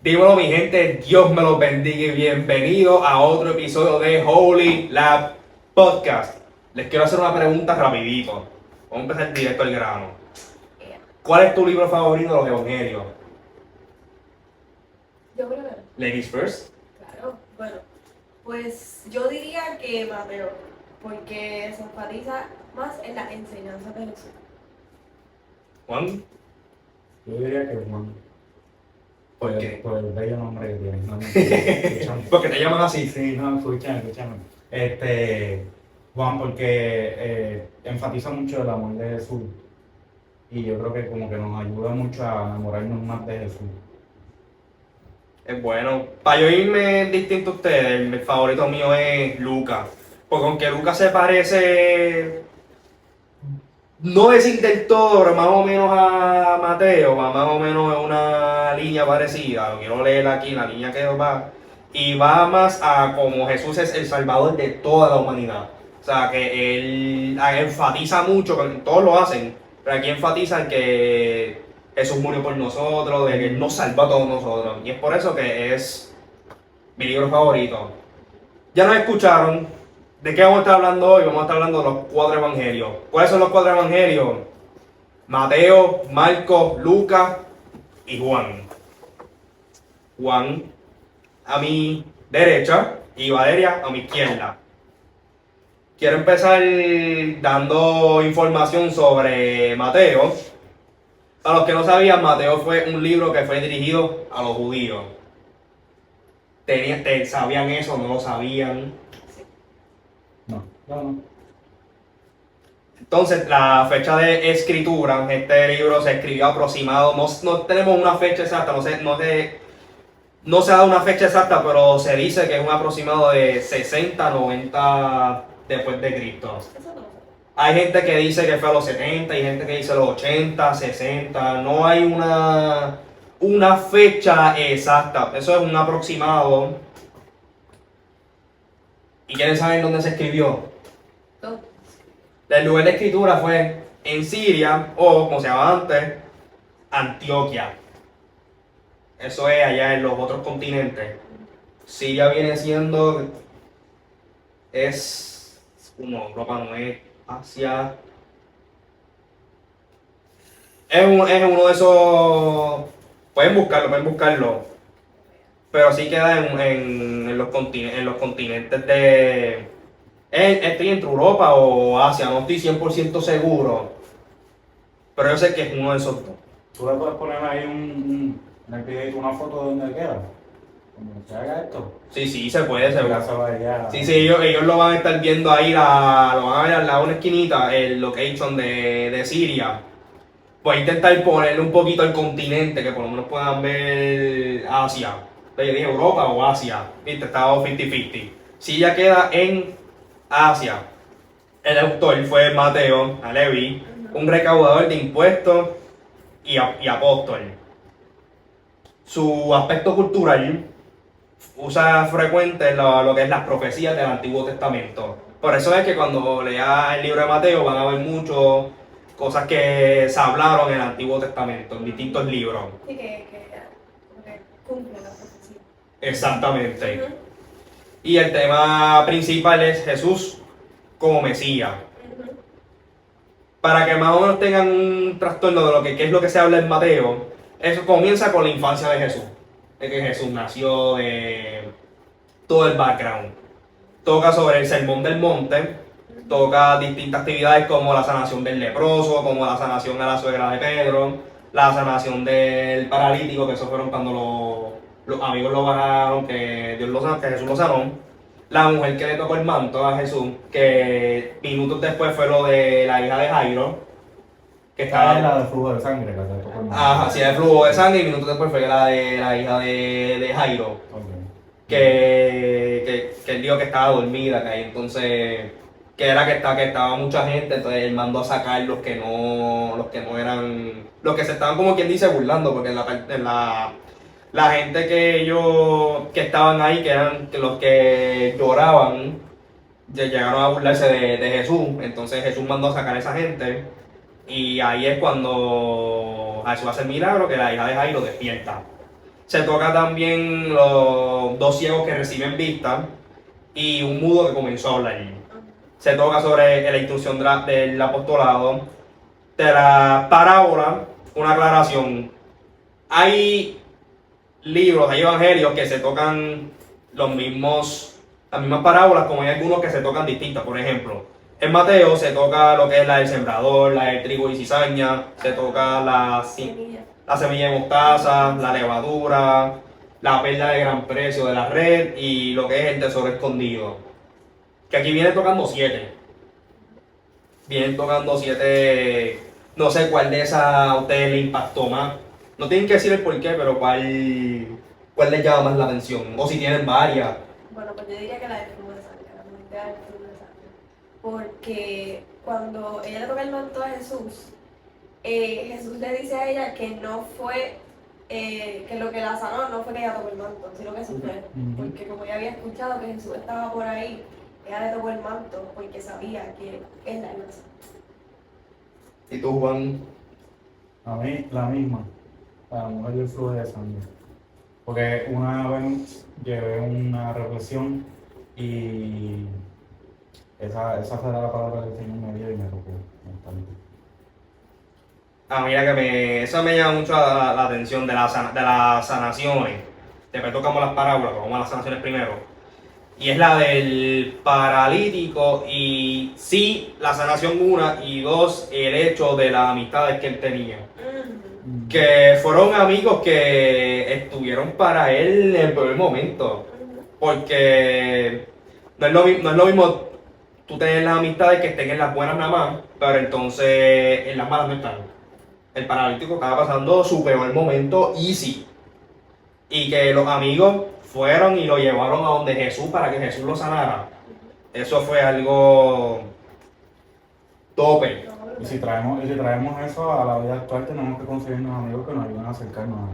Dímelo mi gente, Dios me los bendiga y bienvenido a otro episodio de Holy Lab Podcast. Les quiero hacer una pregunta rapidito. Vamos a empezar directo al grano. ¿Cuál es tu libro favorito de los evangelios? Yo creo que Ladies first. claro. Bueno, pues yo diría que Mateo, porque se enfatiza más en la enseñanza de Jesús. Juan. Yo diría que Juan. ¿Por qué? Por el bello nombre que tiene. No, escúchame. Porque te llaman así. Sí, no, escúchame. Juan, porque enfatiza mucho el amor de Jesús. Y yo creo que como que nos ayuda mucho a enamorarnos más de Jesús. Es bueno. Para yo irme distinto a ustedes, el favorito mío es Lucas. Porque aunque Lucas se parece, no decir del todo, pero más o menos a Mateo, va más o menos en una línea parecida. Lo quiero leer aquí, la línea que va. Y va más a como Jesús es el salvador de toda la humanidad. O sea, que él enfatiza mucho, que todos lo hacen, pero aquí enfatiza en que Jesús murió por nosotros, de que Él nos salvó a todos nosotros. Y es por eso que es mi libro favorito. Ya nos escucharon. ¿De qué vamos a estar hablando hoy? Vamos a estar hablando de los 4 evangelios. ¿Cuáles son los 4 evangelios? Mateo, Marcos, Lucas y Juan. Juan a mi derecha y Valeria a mi izquierda. Quiero empezar dando información sobre Mateo. Para los que no sabían, Mateo fue un libro que fue dirigido a los judíos. ¿Sabían eso? ¿No lo sabían? No. Entonces, la fecha de escritura, este libro se escribió aproximado, no tenemos una fecha exacta, no se ha dado una fecha exacta, pero se dice que es un aproximado de 60, 90 después de Cristo. Eso no lo sé. Hay gente que dice que fue a los 70, hay gente que dice los 80, 60, no hay una fecha exacta, eso es un aproximado. ¿Y quieren saber dónde se escribió? No. El lugar de escritura fue en Siria, o como se llamaba antes, Antioquia. Eso es allá en los otros continentes. Siria viene siendo, es como Europa, no es Asia. Es uno de esos, pueden buscarlo. Pero sí queda en los continentes de... Estoy entre Europa o Asia, no estoy 100% seguro. Pero yo sé que es uno de esos dos. Tú le puedes poner ahí en el videito una foto de donde queda. Cuando se haga esto. Sí, se puede, se Ya puede. se va allá. Sí, ellos lo van a estar viendo ahí, lo van a ver al lado de una esquinita, el location de Siria. Voy a intentar ponerle un poquito al continente, que por lo menos puedan ver Asia. Entonces yo dije Europa o Asia, viste, estaba 50-50. Siria queda en Asia. El autor fue Mateo Alevi, un recaudador de impuestos y apóstol. Su aspecto cultural usa frecuente lo que es las profecías del Antiguo Testamento. Por eso es que cuando lea el libro de Mateo van a ver muchas cosas que se hablaron en el Antiguo Testamento, en distintos libros. Sí, como que cumple la profecía. Exactamente. Ujú. Y el tema principal es Jesús como Mesías. Ujú. Para que más o menos tengan un trastorno de lo que qué es lo que se habla en Mateo, eso comienza con la infancia de Jesús. De que Jesús nació, de todo el background. Toca sobre el sermón del monte, toca distintas actividades como la sanación del leproso, como la sanación a la suegra de Pedro, la sanación del paralítico, que eso fueron cuando los amigos lo bajaron, que Dios lo sanó, que Jesús lo sanó. La mujer que le tocó el manto a Jesús, que minutos después fue lo de la hija de Jairo, que Esta es estaba... la de flujo de sangre que te tocó el Ajá, sí, el flujo de sangre y minutos después fue la de la hija de Jairo. Ok. Que él dijo que estaba dormida, que ahí entonces, que era que estaba mucha gente, entonces él mandó a sacar los que no eran, los que se estaban como quien dice burlando, porque la gente que estaban ahí, que eran los que lloraban, llegaron a burlarse de Jesús, entonces Jesús mandó a sacar a esa gente, y ahí es cuando Jesús hace el milagro, que la hija de Jairo despierta. Se toca también los dos ciegos que reciben vista y un mudo que comenzó a hablar. Se toca sobre la instrucción del apostolado. De la parábola, una aclaración. Hay libros, hay evangelios que se tocan las mismas parábolas, como hay algunos que se tocan distintas. Por ejemplo, en Mateo se toca lo que es la del sembrador, la del trigo y cizaña, se toca Semilla. la semilla de mostaza, la levadura, la perla de gran precio de la red y lo que es el tesoro escondido. Que aquí viene tocando 7. Vienen tocando 7. No sé cuál de esas a ustedes le impactó más. No tienen que decir el por qué, pero cuál les llama más la atención. O si tienen varias. Bueno, pues yo diría que la del flujo de sangre, la muerte del flujo de sangre. Porque cuando ella le toca el manto a Jesús, Jesús le dice a ella que no fue, que lo que la sanó no fue que ella tocó el manto, sino que Jesús fue. Porque como ella había escuchado que Jesús estaba por ahí, ella le tocó el manto porque sabía que él la iba a sanar. ¿Y tú, Juan? A mí, la misma, la mujer del flujo de sangre. Porque una vez llevé una reflexión y esa fue la palabra que el Señor me dio y me tocó bastante. Ah, mira que eso me llama mucho la atención de las sanaciones. Después tocamos las parábolas, tocamos las sanaciones primero. Y es la del paralítico y sí, la sanación 1 y 2, el hecho de las amistades que él tenía. Que fueron amigos que estuvieron para él en el primer momento. Porque no es lo mismo tú tener las amistades que estén en las buenas nada más, pero entonces en las malas no están. El paralítico estaba pasando su peor momento easy. Y que los amigos fueron y lo llevaron a donde Jesús para que Jesús lo sanara. Eso fue algo tope. Y si traemos eso a la vida actual, tenemos que conseguirnos amigos que nos ayuden a acercarnos a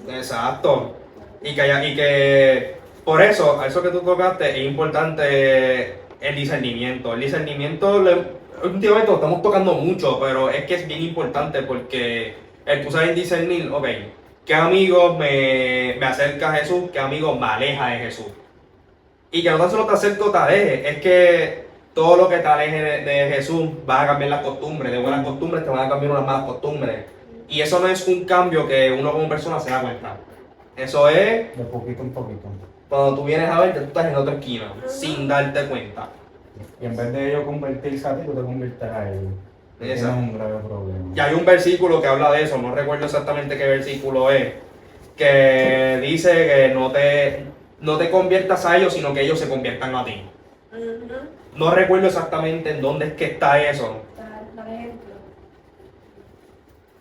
Él. Exacto. Y que por eso, a eso que tú tocaste, es importante el discernimiento. El discernimiento, últimamente lo estamos tocando mucho, pero es que es bien importante porque tú sabes discernir, ok, qué amigos me acerca a Jesús, qué amigos me aleja de Jesús. Y que no tan solo te acerco o te aleje, es que todo lo que te aleje de Jesús va a cambiar las costumbres, de buenas costumbres te van a cambiar unas malas costumbres. Y eso no es un cambio que uno como persona se da cuenta. Eso es De poquito en poquito. cuando tú vienes a ver que tú estás en otra esquina, sin darte cuenta. Y en vez de ellos convertirse a ti, tú te conviertes a ellos. Tienes Exacto. un grave problema. Y hay un versículo que habla de eso, no recuerdo exactamente qué versículo es, que dice que no te conviertas a ellos, sino que ellos se conviertan a ti. No recuerdo exactamente en dónde es que está eso. Por ejemplo.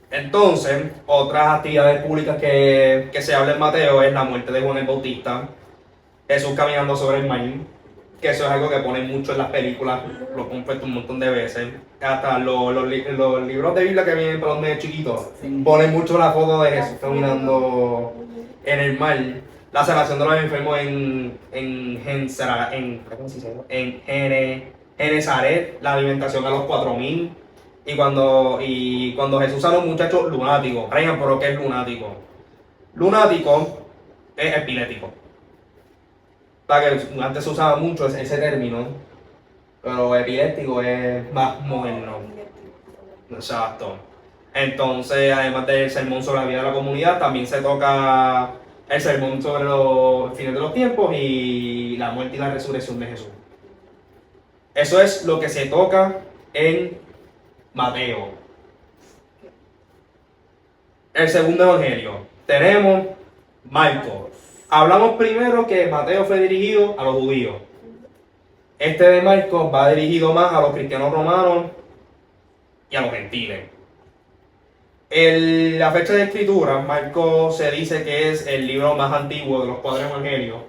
Entonces, otras actividades públicas que se habla en Mateo es la muerte de Juan el Bautista, Jesús caminando sobre el mar, que eso es algo que ponen mucho en las películas, lo han puesto un montón de veces. Hasta los libros de Biblia que vienen para los niños chiquitos ponen mucho la foto de Jesús caminando en el mar. La sanación de los enfermos en Genezaret, la alimentación a los 4000. Y cuando Jesús sanó a un muchacho lunático, Ryan, ¿pero qué es lunático? Lunático es epiléptico. Para que antes se usaba mucho ese término, pero epiléptico es más moderno. Exacto. Entonces, además del sermón sobre la vida de la comunidad, también se toca el sermón sobre los fines de los tiempos y la muerte y la resurrección de Jesús. Eso es lo que se toca en Mateo. El segundo evangelio. Tenemos Marcos. Hablamos primero que Mateo fue dirigido a los judíos. Este de Marcos va dirigido más a los cristianos romanos y a los gentiles. La fecha de escritura, Marcos se dice que es el libro más antiguo de los 4 evangelios.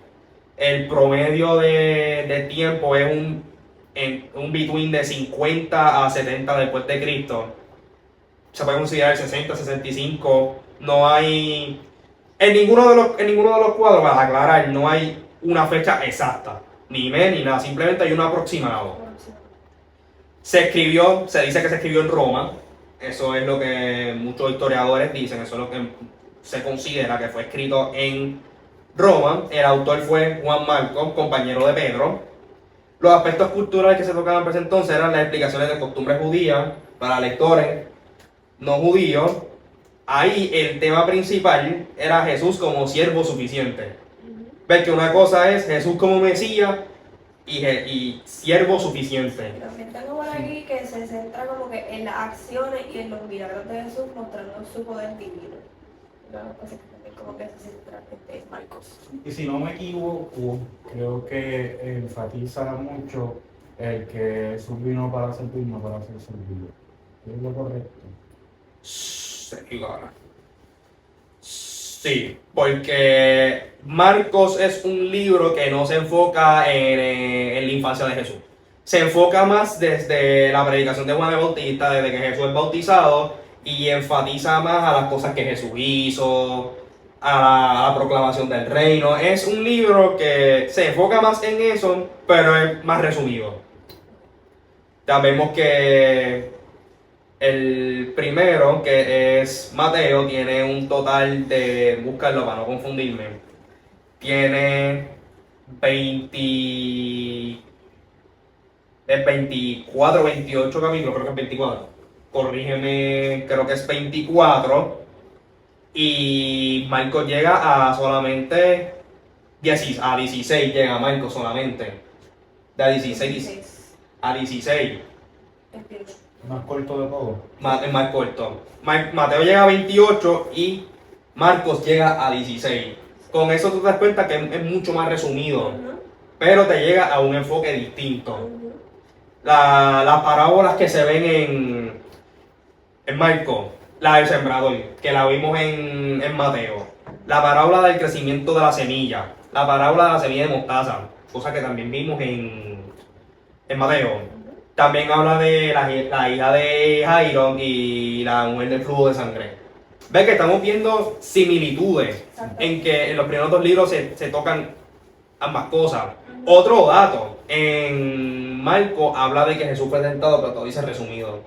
El promedio de tiempo es un between de 50 a 70 después de Cristo. Se puede considerar 60, 65. No hay... En ninguno de los cuadros, para aclarar, no hay una fecha exacta. Ni mes ni nada. Simplemente hay un aproximado. Se dice que se escribió en Roma. Eso es lo que muchos historiadores dicen. Eso es lo que se considera que fue escrito en Roma. El autor fue Juan Marcos, compañero de Pedro. Los aspectos culturales que se tocaban en ese entonces eran las explicaciones de costumbres judías para lectores no judíos. Ahí el tema principal era Jesús como siervo suficiente. Ves que una cosa es Jesús como Mesías y siervo suficiente. También tengo por aquí que se centra como que en las acciones y en los milagros de Jesús mostrando su poder divino. Una de las cosas que también como que se centra en Marcos. Y si no me equivoco, creo que enfatiza mucho el que Jesús vino para servir, no para ser servido. ¿Es lo correcto? Sí, porque Marcos es un libro que no se enfoca en la infancia de Jesús. Se enfoca más desde la predicación de Juan el Bautista, desde que Jesús es bautizado, y enfatiza más a las cosas que Jesús hizo, a la proclamación del reino. Es un libro que se enfoca más en eso, pero es más resumido. Ya vemos que el primero, que es Mateo, tiene un total de, buscarlo para no confundirme, tiene 24, 28 capítulos, creo que es 24. Corrígeme, creo que es 24. Y Marcos llega a solamente 16 llega Marcos solamente. De 16 a 16. Entiendo. Más corto de todo. Es más corto. Mateo llega a 28 y Marcos llega a 16. Con eso tú te das cuenta que es mucho más resumido, pero te llega a un enfoque distinto. Las parábolas que se ven en Marcos, la del sembrador, que la vimos en Mateo, la parábola del crecimiento de la semilla, la parábola de la semilla de mostaza, cosa que también vimos en Mateo. También habla de la hija de Jairo y la mujer del flujo de sangre. Ves que estamos viendo similitudes en que en los primeros dos libros se tocan ambas cosas. Otro dato, en Marcos habla de que Jesús fue tentado, pero todo dice resumido.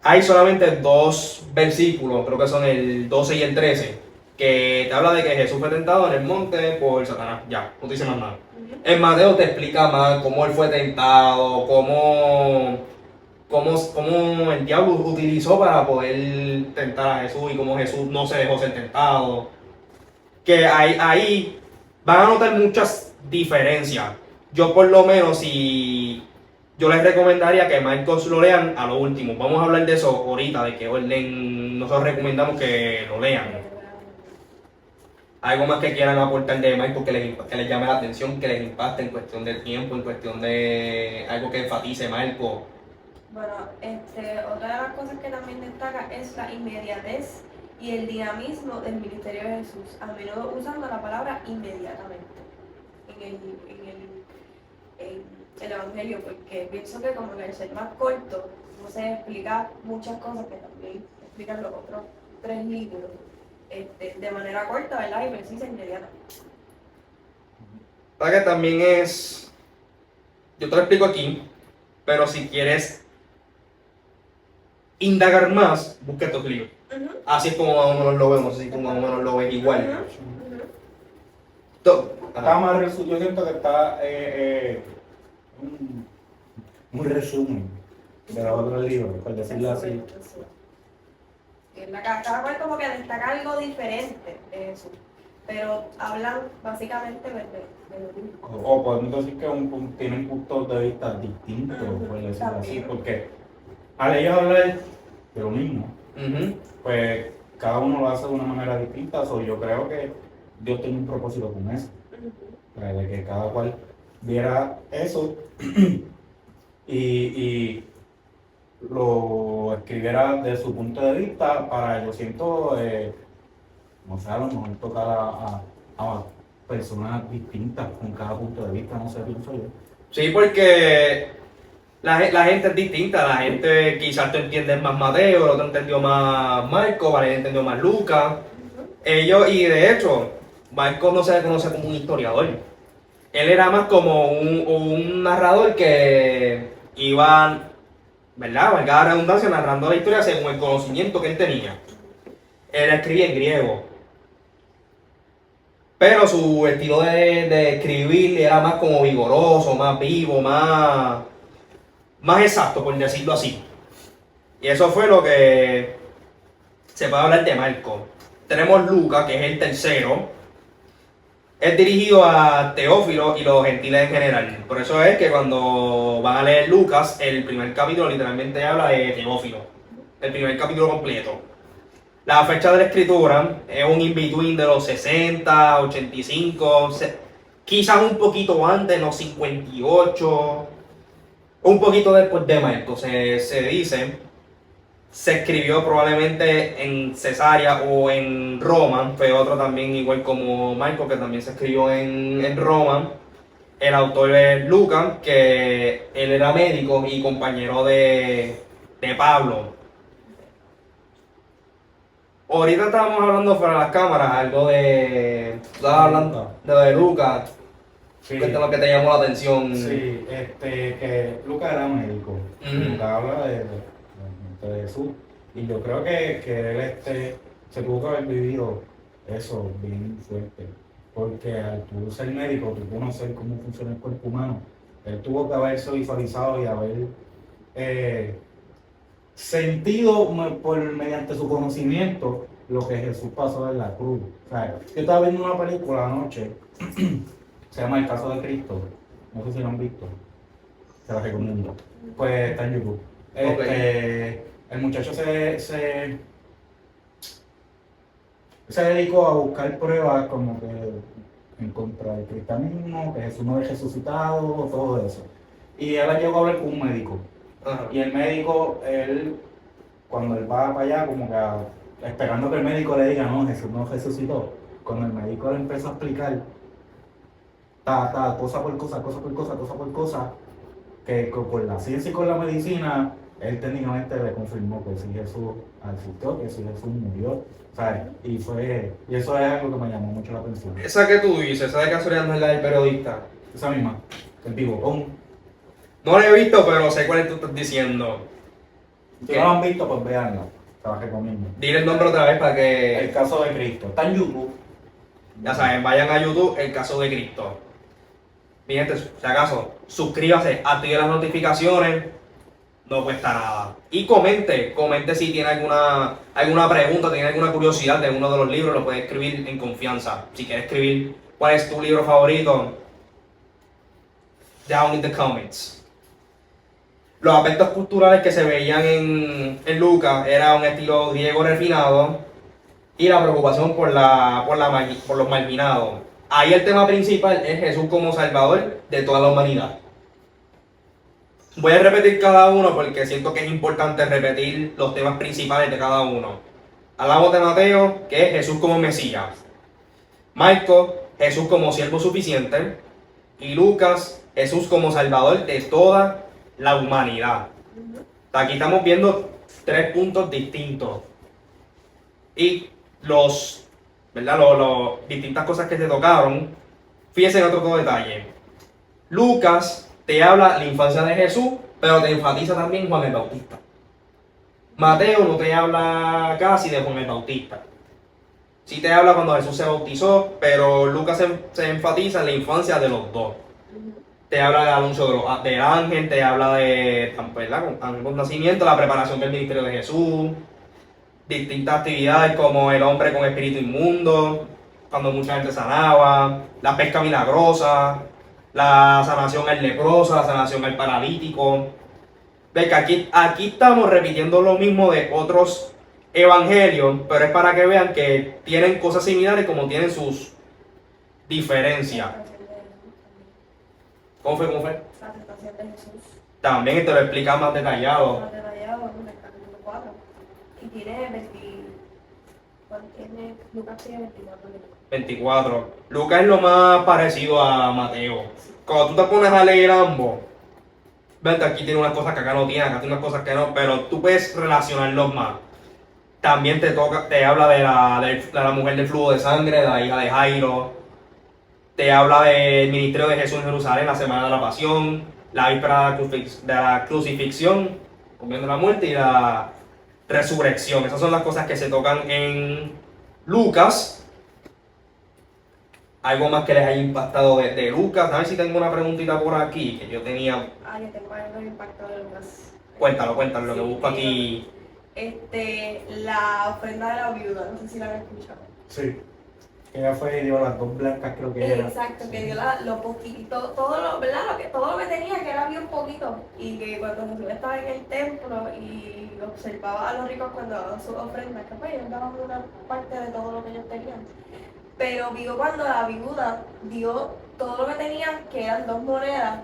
Hay solamente dos versículos, creo que son el 12 y el 13, que te habla de que Jesús fue tentado en el monte por Satanás. Ya, no te dice más nada. En Mateo te explica más cómo él fue tentado, cómo el diablo utilizó para poder tentar a Jesús y cómo Jesús no se dejó ser tentado. Que ahí van a notar muchas diferencias. Yo por lo menos, yo les recomendaría que Marcos lo lean a lo último. Vamos a hablar de eso ahorita, de qué orden nosotros recomendamos que lo lean. Algo más que quieran aportar de Marcos que les llame la atención, que les impacte en cuestión del tiempo, en cuestión de algo que enfatice Marcos. Bueno, otra de las cosas que también destaca es la inmediatez y el dinamismo del ministerio de Jesús, a menudo usando la palabra inmediatamente en el Evangelio, porque pienso que como que al ser más corto, no se explica muchas cosas que también explican los otros 3 libros. De manera corta, ¿verdad? Y precisa e inmediata. Para que también es, yo te lo explico aquí, pero si quieres indagar más, busca estos libros. Así es como más o menos lo vemos, así como más o menos lo ves igual. Está más yo siento que está un resumen de los otros libros, por decirlo así. Cada cual como que destaca algo diferente de eso, pero hablan básicamente de lo mismo. O podemos decir que tienen puntos de vista distintos, por decirlo así, porque al ellos hablar de lo mismo, pues cada uno lo hace de una manera distinta. Yo creo que Dios tiene un propósito con eso, de que cada cual viera eso y lo escribiera de su punto de vista para, yo siento, no sé, a lo mejor tocar a personas distintas con cada punto de vista, no sé, pienso yo. Sí, porque la gente es distinta, la gente quizás tú entiendes más Mateo, el otro entendió más Marcos, Valeria entendió más Lucas. Ellos, y de hecho, Marcos no se conoce como un historiador. Él era más como un narrador que iba, ¿verdad? Valga la redundancia, narrando la historia según el conocimiento que él tenía. él escribía en griego. Pero su estilo de escribir era más como vigoroso, más vivo, más exacto, por decirlo así. Y eso fue lo que se puede hablar de Marcos. Tenemos Lucas, que es el tercero. Es dirigido a Teófilo y los gentiles en general. Por eso es que cuando van a leer Lucas, el primer capítulo literalmente habla de Teófilo. El primer capítulo completo. La fecha de la escritura es un in-between de los 60, 85, quizás un poquito antes, los 58, un poquito después de Marcos, se dice. Se escribió probablemente en Cesarea o en Roma, fue otro también igual como Marcos, que también se escribió en Roma. El autor es Lucas, que él era médico y compañero de Pablo. Ahorita estábamos hablando fuera de las cámaras, algo de... Estabas hablando de lo de Lucas. Sí. ¿Qué es lo que te llamó la atención? Sí, que Lucas era médico. Ujú. Lucas habla de Jesús. Y yo creo que él se tuvo que haber vivido eso bien fuerte. Porque al tú ser médico, tú conocer cómo funciona el cuerpo humano, él tuvo que haberse visualizado y haber sentido mediante su conocimiento lo que Jesús pasó en la cruz. O sea, yo estaba viendo una película anoche, se llama El Caso de Cristo, no sé si lo han visto, se la recomiendo. Pues está en YouTube. El muchacho se dedicó a buscar pruebas como que en contra del cristianismo, que Jesús no es resucitado, todo eso. Y él llegó a hablar con un médico. Ajá. Y el médico, cuando él va para allá, como que esperando que el médico le diga, no, Jesús no resucitó. Cuando el médico le empezó a explicar, cosa por cosa, cosa por cosa, cosa por cosa, que con la ciencia y con la medicina, él técnicamente le confirmó que sí Jesús existió, que sí Jesús murió, ¿sabes? Y eso es algo que me llamó mucho la atención. Esa que tú dices, esa de casualidad no es la del periodista. Esa misma, el bigotón. No la he visto, pero sé cuál tú estás diciendo. Si no lo han visto, pues véanla, te la recomiendo. Dile el nombre otra vez para El que, Caso de Cristo, está en YouTube. ya saben, vayan a YouTube, El Caso de Cristo. Mi gente, si acaso, suscríbase, active las notificaciones, no cuesta nada. Y comente si tiene alguna pregunta, tiene alguna curiosidad de uno de los libros, lo puede escribir en confianza. Si quieres escribir cuál es tu libro favorito, down in the comments. Los aspectos culturales que se veían en Lucas era un estilo griego refinado y la preocupación por los marginados. Ahí el tema principal es Jesús como Salvador de toda la humanidad. Voy a repetir cada uno porque siento que es importante repetir los temas principales de cada uno. Hablamos de Mateo, que es Jesús como Mesías. Marcos, Jesús como siervo suficiente. Y Lucas, Jesús como Salvador de toda la humanidad. Aquí estamos viendo 3 puntos distintos. Y ¿verdad? Los distintas cosas que se tocaron. Fíjense en otro detalle. Lucas te habla de la infancia de Jesús, pero te enfatiza también Juan el Bautista. Mateo no te habla casi de Juan el Bautista. Sí te habla cuando Jesús se bautizó, pero Lucas se enfatiza en la infancia de los dos. Te habla del anuncio del ángel, te habla de, ¿verdad? Con nacimiento, la preparación del ministerio de Jesús, distintas actividades como el hombre con espíritu inmundo, cuando mucha gente sanaba, la pesca milagrosa, la sanación al leproso, la sanación al paralítico. Ves que aquí estamos repitiendo lo mismo de otros evangelios, pero es para que vean que tienen cosas similares como tienen sus diferencias. ¿Cómo fue? La tentación de Jesús. También te lo explica más detallado. Más detallado en el capítulo 4. Y tiene 20. ¿Cuánto tiene? Lucas tiene 24 minutos. 24. Lucas es lo más parecido a Mateo. Cuando tú te pones a leer ambos, ves que aquí tiene unas cosas que acá no tiene, acá tiene unas cosas que no, pero tú puedes relacionarlos más. También te habla de la mujer del flujo de sangre, de la hija de Jairo. Te habla del ministerio de Jesús en Jerusalén, la semana de la pasión, la víspera de la crucifixión, comiendo la muerte y la resurrección. Esas son las cosas que se tocan en Lucas. Algo más que les haya impactado de Lucas. A ver si tengo una preguntita por aquí que yo tenía. Ah, yo tengo algo impactado de Lucas. Cuéntalo, lo que Sí, busco aquí. La ofrenda de la viuda, no sé si la han escuchado. Sí. Ella fue y dio las dos blancas, creo que era. Exacto, que dio lo poquito, todo lo, ¿verdad? Todo lo que tenía, que era bien poquito. Y que cuando Jesús estaba en el templo y observaba a los ricos cuando daban sus ofrendas, que pues ellos daban una parte de todo lo que ellos tenían. Pero vio cuando la viuda dio todo lo que tenía, que eran 2 monedas,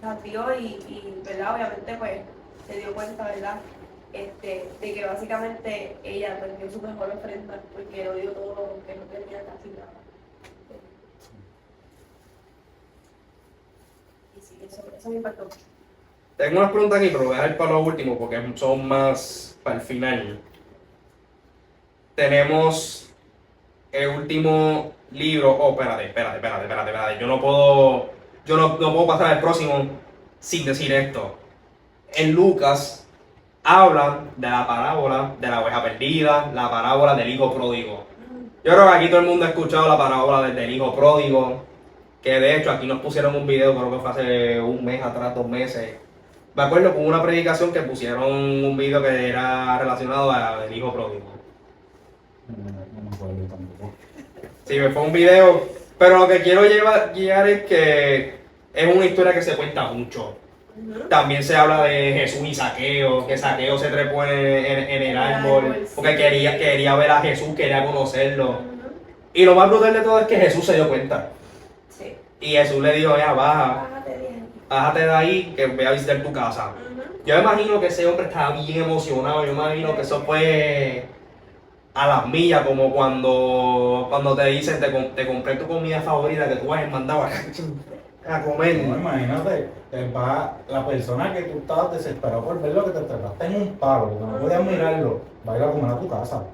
las dio y ¿verdad? Obviamente pues se dio cuenta, ¿verdad? De que básicamente ella perdió su mejor ofrenda porque lo dio todo lo que no tenía casi nada. Y sí, eso me impactó. Tengo unas preguntas aquí, pero voy a dejar para lo último porque son más para el final. Tenemos el último libro. Oh, espérate. Yo no puedo pasar al próximo sin decir esto. En Lucas hablan de la parábola de la oveja perdida, la parábola del hijo pródigo. Yo creo que aquí todo el mundo ha escuchado la parábola del hijo pródigo, que de hecho aquí nos pusieron un video, creo que fue hace un mes atrás, 2 meses. Me acuerdo con una predicación que pusieron un video que era relacionado al hijo pródigo. No me acuerdo tampoco. Sí, me fue un video, pero lo que quiero guiar es que es una historia que se cuenta mucho. También se habla de Jesús y Zaqueo, que Zaqueo se trepó en el árbol porque quería ver a Jesús, quería conocerlo. Y lo más brutal de todo es que Jesús se dio cuenta. Sí. Y Jesús le dijo, ya baja, Bájate de ahí. bájate de ahí que voy a visitar tu casa. Yo me imagino que ese hombre estaba bien emocionado, yo me imagino que eso fue a las millas, como cuando te dicen, te compré tu comida favorita que tú has mandado a comer. No, imagínate, la persona que tú estabas desesperado por ver lo que te trataste en un palo, que no podías mirarlo, va a ir a comer a tu casa.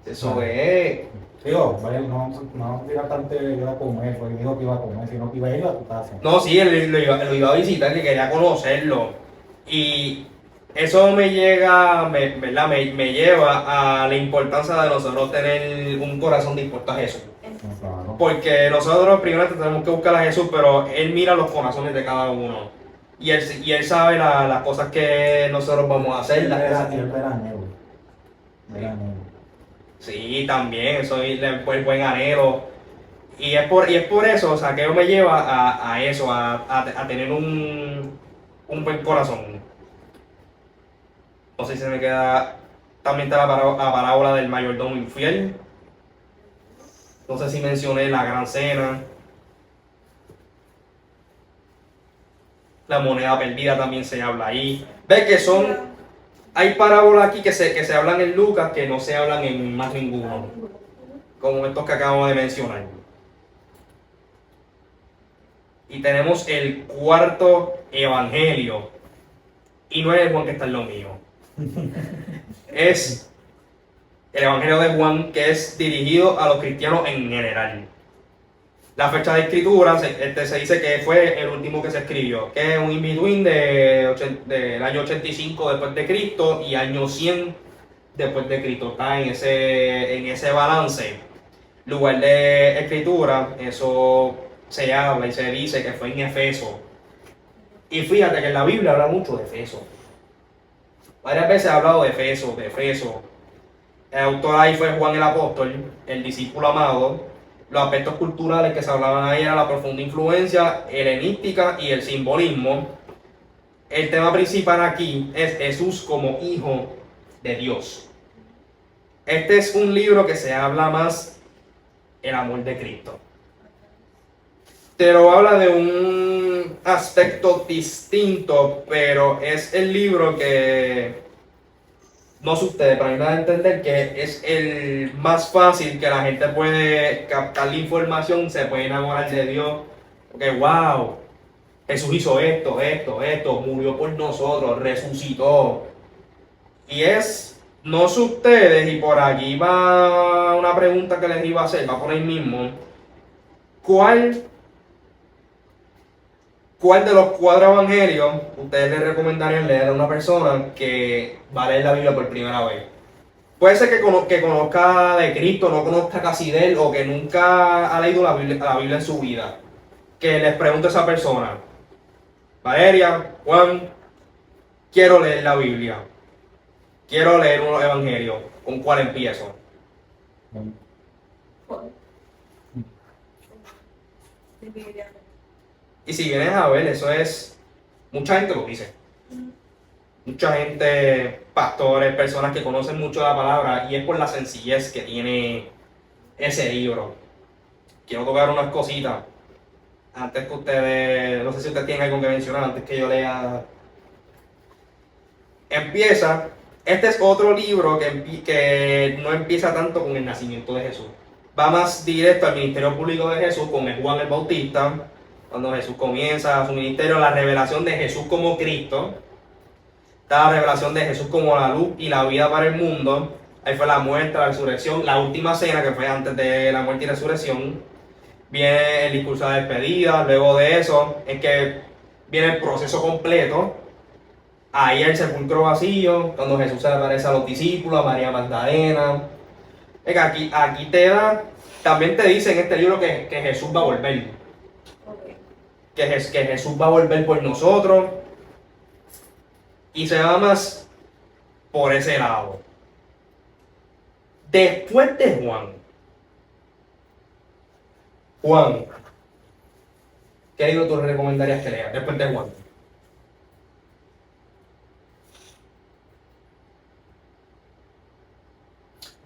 Eso es. Digo, vaya, no vamos a tirar tanto de ir a comer, porque dijo que iba a comer, sino que iba a ir a tu casa. No, sí, él lo iba a visitar, que quería conocerlo. Y eso me lleva a la importancia de nosotros tener un corazón dispuesto a Jesús. No, claro. Porque nosotros primero tenemos que buscar a Jesús, pero Él mira los corazones de cada uno. Y Él sabe las cosas que nosotros vamos a hacer. Las cosas Y el veranero. Sí, también, eso es el buen anhelo. Y es por eso, o sea, que me lleva a eso, a tener un buen corazón. No sé si se me queda. También está la parábola del mayordomo infiel. No sé si mencioné la gran cena. La moneda perdida también se habla ahí. Ves que hay parábolas aquí que se hablan en Lucas que no se hablan en más ninguno. Como estos que acabamos de mencionar. Y tenemos el cuarto evangelio. Y no es el Juan que está en lo mío. Es el evangelio de Juan, que es dirigido a los cristianos en general. La fecha de escritura se dice que fue el último que se escribió, que es un in-between del año 85 después de Cristo y año 100 después de Cristo. Está en ese balance. Lugar de escritura, eso se habla y se dice que fue en Efeso. Y fíjate que en la Biblia habla mucho de Efeso. Varias veces ha hablado de Efeso. El autor ahí fue Juan el Apóstol, el discípulo amado. Los aspectos culturales que se hablaban ahí era la profunda influencia helenística y el simbolismo. El tema principal aquí es Jesús como hijo de Dios. Este es un libro que se habla más el amor de Cristo. Pero habla de un aspecto distinto, pero es el libro que, no sé ustedes, para mí me da a entender que es el más fácil que la gente puede captar la información, se puede enamorar de Dios. Porque wow, Jesús hizo esto, murió por nosotros, resucitó. Y no sé ustedes, y por aquí va una pregunta que les iba a hacer, va por ahí mismo. ¿Cuál ¿Cuál de los 4 evangelios ustedes le recomendarían leer a una persona que va a leer la Biblia por primera vez? Puede ser que conozca de Cristo, no conozca casi de él, o que nunca ha leído la Biblia en su vida. Que les pregunte a esa persona: Valeria, Juan, quiero leer la Biblia. Quiero leer unos evangelios. ¿Con cuál empiezo? Definitivamente. Y si vienes a ver, eso es... Mucha gente lo dice. Mucha gente, pastores, personas que conocen mucho la palabra, y es por la sencillez que tiene ese libro. Quiero tocar unas cositas antes que ustedes, no sé si ustedes tienen algo que mencionar antes que yo lea. Empieza, este es otro libro que no empieza tanto con el nacimiento de Jesús. Va más directo al ministerio público de Jesús con el Juan el Bautista, cuando Jesús comienza su ministerio, la revelación de Jesús como Cristo. Está la revelación de Jesús como la luz y la vida para el mundo. Ahí fue la muerte, la resurrección, la última cena que fue antes de la muerte y resurrección. Viene el discurso de despedida, luego de eso es que viene el proceso completo. Ahí el sepulcro vacío, cuando Jesús se le aparece a los discípulos, a María Magdalena. Es que aquí te da, también te dice en este libro que Jesús va a volver. Ok. Que Jesús va a volver por nosotros. Y se va más por ese lado. Después de Juan, ¿qué libro tú le recomendarías que leas después de Juan?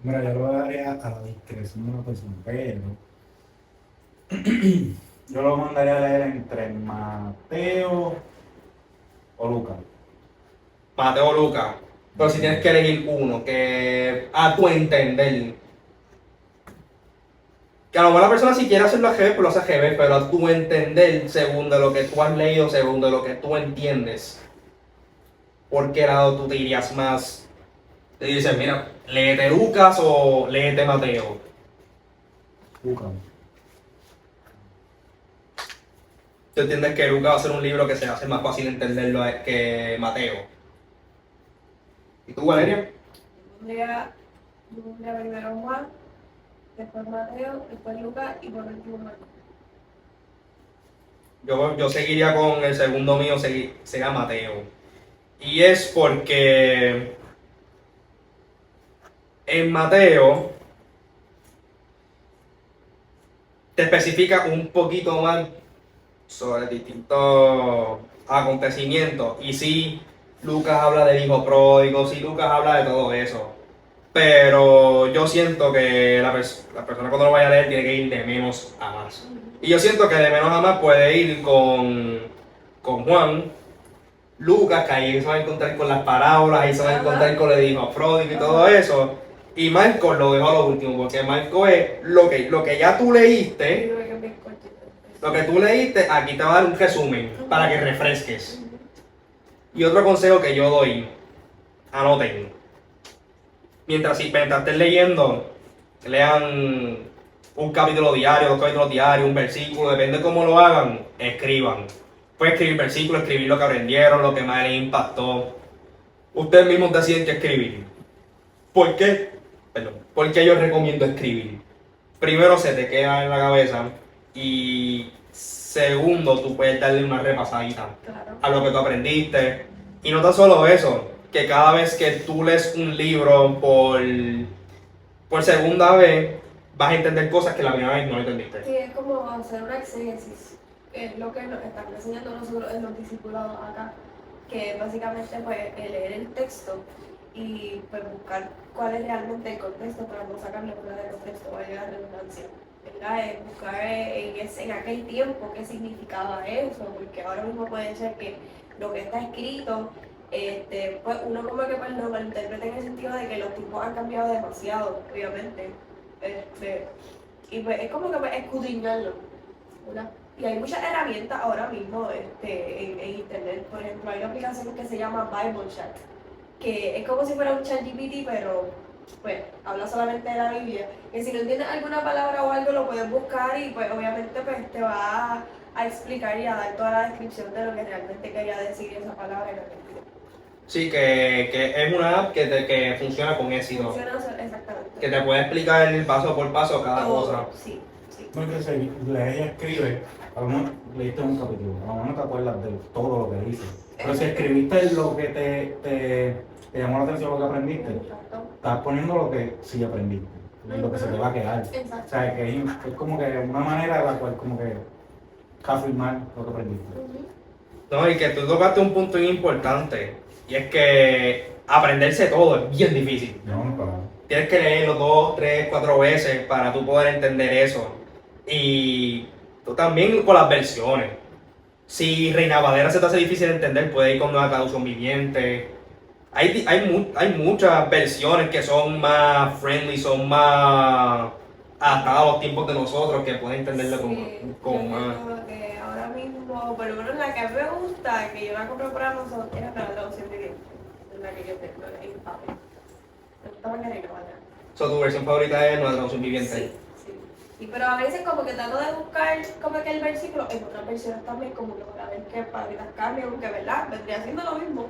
Mira, yo lo daría a la discreción de la persona, pero yo lo mandaría a leer entre Mateo o Lucas. Mateo o Lucas. Pero si tienes que elegir uno, que a tu entender, que a lo mejor la persona si quiere hacerlo a GB, pues lo hace a GB, pero a tu entender, según de lo que tú has leído, según de lo que tú entiendes, ¿por qué lado tú te irías más? Te dicen, mira, léete Lucas o léete Mateo. Lucas. ¿Tú entiendes que Lucas va a ser un libro que se hace más fácil entenderlo que Mateo? ¿Y tú, Valeria? Yo pondría primero Juan, después Mateo, después Lucas y por último Marcos. Yo seguiría con el segundo mío, sería Mateo. Y es porque en Mateo te especifica un poquito más sobre distintos acontecimientos. Y sí, Lucas habla del hijo pródigo, sí, Lucas habla de todo eso. Pero yo siento que la persona cuando lo vaya a leer tiene que ir de menos a más. Y yo siento que de menos a más puede ir con Juan, Lucas, que ahí se va a encontrar con las parábolas, ahí se va a encontrar con el hijo pródigo y todo eso. Y Marcos lo dejó a lo último, porque Marcos es lo que ya tú leíste. Yo creo que es bien cortito. Lo que tú leíste, aquí te va a dar un resumen para que refresques. Y otro consejo que yo doy, anoten. Mientras estén leyendo, lean un capítulo diario, 2 capítulos diarios, un versículo, depende de cómo lo hagan, escriban. Pueden escribir versículos, escribir lo que aprendieron, lo que más les impactó. Ustedes mismos deciden qué escribir. ¿Por qué? Perdón. ¿Por qué yo recomiendo escribir? Primero, se te queda en la cabeza. Y segundo, tú puedes darle una repasadita Claro. a lo que tú aprendiste. Y no tan solo eso, que cada vez que tú lees un libro por segunda vez, vas a entender cosas que la primera vez no entendiste. Sí, es como hacer una exégesis, es lo que nos están enseñando nosotros en los discipulados acá, que básicamente pues leer el texto y pues buscar cuál es realmente el contexto para no sacarlo fuera de contexto, valga la redundancia. ¿Verdad? Buscar en aquel tiempo qué significaba eso, porque ahora mismo puede ser que lo que está escrito, pues uno como que pues lo malinterpreta en el sentido de que los tiempos han cambiado demasiado, obviamente. Y pues es como que pues, escudriñarlo, ¿verdad? Y hay muchas herramientas ahora mismo en internet. Por ejemplo, hay una aplicación que se llama Bible Chat, que es como si fuera un ChatGPT, pero pues habla solamente de la Biblia. Que si no entiendes alguna palabra o algo, lo puedes buscar y pues obviamente pues te va a explicar y a dar toda la descripción de lo que realmente quería decir esa palabra en la película. Sí, que es una app que funciona con éxito. Funciona exactamente. Que te puede explicar paso por paso cada Todo, cosa. sí, sí. No, que se, ella escribe, a lo mejor leíste un capítulo, a lo mejor no te acuerdas de todo lo que dice. Pero si escribiste lo que te llamó la atención, lo que aprendiste, Exacto. estás poniendo lo que sí aprendiste, lo que se te va a quedar. O Exacto. sea, que es como que una manera de la cual como que afirmar lo que aprendiste. Ujú. No, y que tú tocaste un punto bien importante. Y es que aprenderse todo es bien difícil. No, claro. Tienes que leerlo 2, 3, 4 veces para tú poder entender eso. Y tú también con las versiones. Si Reina Valera se te hace difícil de entender, puedes ir con Nueva Traducción Viviente. Hay muchas versiones que son más friendly, son más adaptadas a los tiempos de nosotros, que pueden entenderlo Sí, con yo más. creo que ahora mismo, por lo menos la que a mí me gusta, que yo la compré por Amazon, es la traducción viviente. Es la que yo tengo en papel. Me gusta más que Reina Valera. So, tu versión favorita es Nueva Traducción Viviente. Sí, sí. Y pero a veces como que trato de buscar como que el versículo en otras versiones también, como que para ver qué palabritas cambian, aunque verdad, vendría siendo lo mismo.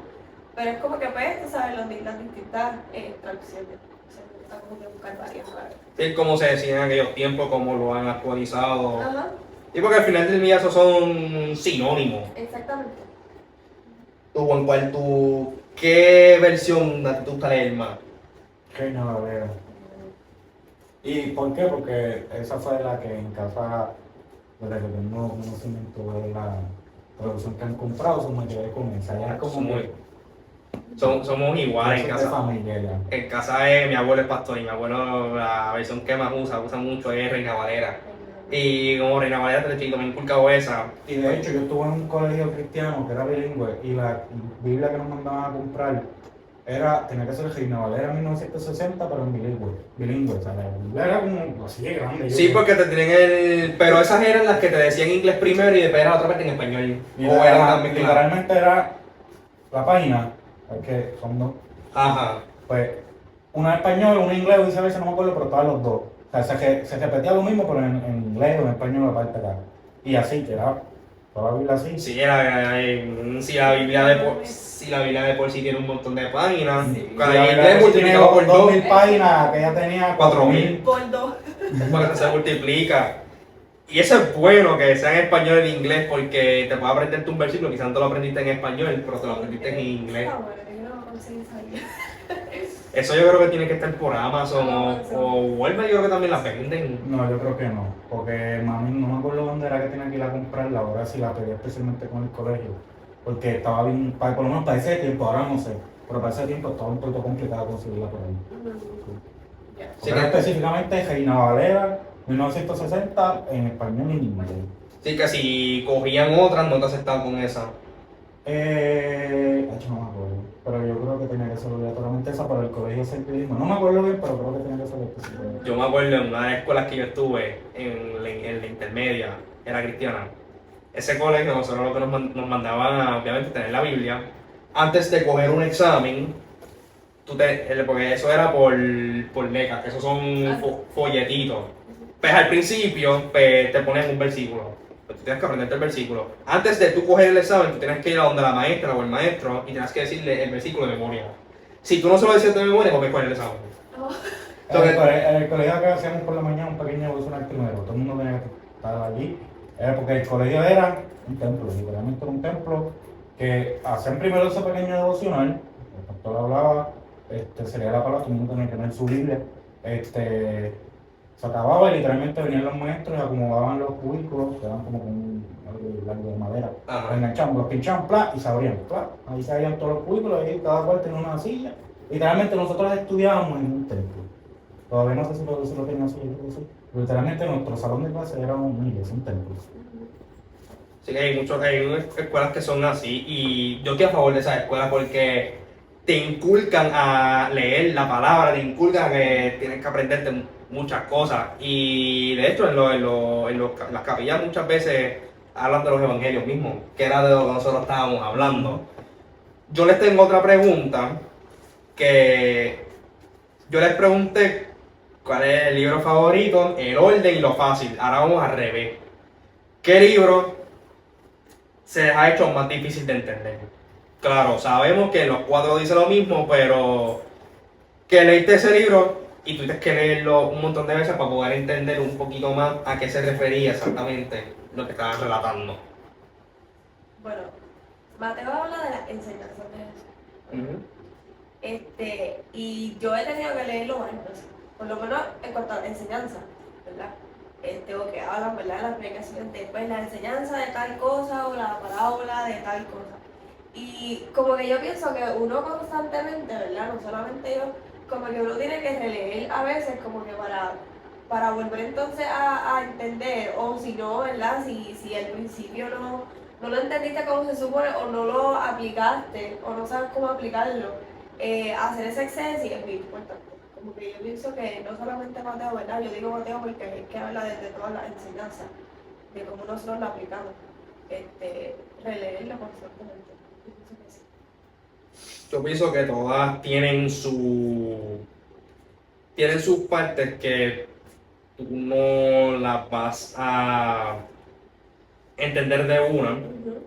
Pero es como que pues, tú sabes, las distintas traducciones. O sea, me gusta como que buscar varias, ¿sabes? Sí, cómo se decía en aquellos tiempos, cómo lo han actualizado. Ajá, Y porque al final del día esos son sinónimos. exactamente. Tú, Juan, ¿qué versión a ti te gusta leer más? Reina Valera. ¿Y por qué? Porque esa fue la que en casa, desde que tengo conocimiento de la traducción que han comprado, so me quedé con esa. Ya es como Somos, que somos iguales en eso es de casa. familia ya. En casa de mi abuelo es pastor y mi abuelo la versión que más usa mucho es Reina Valera. Y como Reina Valera desde chiquito me ha inculcado esa. Y de hecho yo estuve en un colegio cristiano que era bilingüe y la Biblia que nos mandaban a comprar tenía que ser Reina Valera 1960 pero en bilingüe, o sea, la Biblia era como así de grande. Sí, porque te tienen pero esas eran las que te decían inglés primero y después era otra parte en español. Y O eran también, claro. literalmente era la página, que son dos, Ajá. pues una en español, una en inglés, o viceversa, no me acuerdo, pero estaban los dos. O sea, se repetía lo mismo, pero en inglés o en español la parte de acá. Y así, que era toda la Biblia así. Sí, si la Biblia de por sí tiene un montón de páginas, Sí. con Y la el Biblia inglés tiene multiplicado por 2, 2000 páginas, que ella tenía 4000. Por dos. porque se multiplica. Y eso es bueno que sea en español y en inglés porque te puedes aprenderte un versículo, quizás no te lo aprendiste en español, pero te lo aprendiste en inglés. Ah, bueno, yo no conseguí salir. Eso yo creo que tiene que estar por Amazon o Walmart, yo creo que también las venden. No, yo creo que no, porque mami no me acuerdo dónde era que tenía que ir a comprarla, ahora sí la pedí especialmente con el colegio, porque estaba bien, por lo menos para ese tiempo, ahora no sé, pero para ese tiempo estaba un poquito complicado conseguirla por ahí. Ya. Sí, Porque específicamente Reina Valera 1960 en español y en inglés. Sí, que si cogían otras no te aceptaban con esa. Hecho, no me acuerdo, pero yo creo que tenía que ser obligatoriamente esa para el colegio ser bilingüe. No me acuerdo bien, pero creo que tenía que ser específicamente. Yo me acuerdo en una de las escuelas que yo estuve, en la intermedia, era cristiana. Ese colegio, nosotros lo que nos mandaban a, obviamente, tener la Biblia. Antes de coger un examen, porque eso era por becas, que esos son folletitos. Pues al principio te ponen un versículo. Pues tú tienes que aprenderte el versículo. Antes de tú coger el examen, tú tienes que ir a donde la maestra o el maestro y tienes que decirle el versículo de memoria. Si tú no se lo decías de memoria, ¿por qué coger el examen? Oh, En el colegio que hacíamos por la mañana un pequeño devocional primero, todo el mundo tenía que estar allí, porque el colegio era un templo, literalmente era un templo, que hacían primero ese pequeño devocional, el pastor hablaba, se leía la palabra, todo el mundo tenía que tener su Biblia, se acababa y literalmente venían los maestros y acomodaban los cubículos, que eran como con algo largo de madera, Ajá. los enganchaban, los pinchaban, ¡plá! Y se abrían, ¡plá! Ahí se abrían todos los cubículos, ahí cada cual tenía una silla. Literalmente nosotros estudiábamos en un templo. Todavía no sé si lo tenía así, yo creo que sí. Pero literalmente nuestro salón de clase era una iglesia, un templo. Sí, hay escuelas que son así y yo estoy a favor de esas escuelas porque te inculcan a leer la palabra, te inculcan que tienes que aprenderte muchas cosas y de hecho las capillas muchas veces hablan de los evangelios mismos, que era de lo que nosotros estábamos hablando. Yo les tengo otra pregunta que yo les pregunté cuál es el libro favorito, el orden y lo fácil. Ahora vamos al revés. ¿Qué libro se les ha hecho más difícil de entender. Claro, sabemos que los cuatro dicen lo mismo, pero que leíste ese libro y tuviste que leerlo un montón de veces para poder entender un poquito más a qué se refería exactamente lo que estaban relatando. Bueno, Mateo habla de las enseñanzas de Jesús. Y yo he tenido que leerlo varias veces, por lo menos en cuanto a la enseñanza, ¿verdad? O que hablan, ¿verdad? De las predicaciones de pues, la enseñanza de tal cosa o la parábola de tal cosa. Y como que yo pienso que uno constantemente, ¿verdad? No solamente yo, como que uno tiene que releer a veces como que para volver entonces a entender, o si no, ¿verdad? Si al principio no lo entendiste como se supone, o no lo aplicaste, o no sabes cómo aplicarlo, hacer ese exceso es muy importante. Como que yo pienso que no solamente Mateo, ¿verdad? Yo digo Mateo porque es que habla de todas las enseñanzas, de cómo nosotros lo aplicamos, releerlo constantemente. Yo pienso que sí. Yo pienso que todas tienen tienen sus partes que tú no las vas a entender de una. Ujú.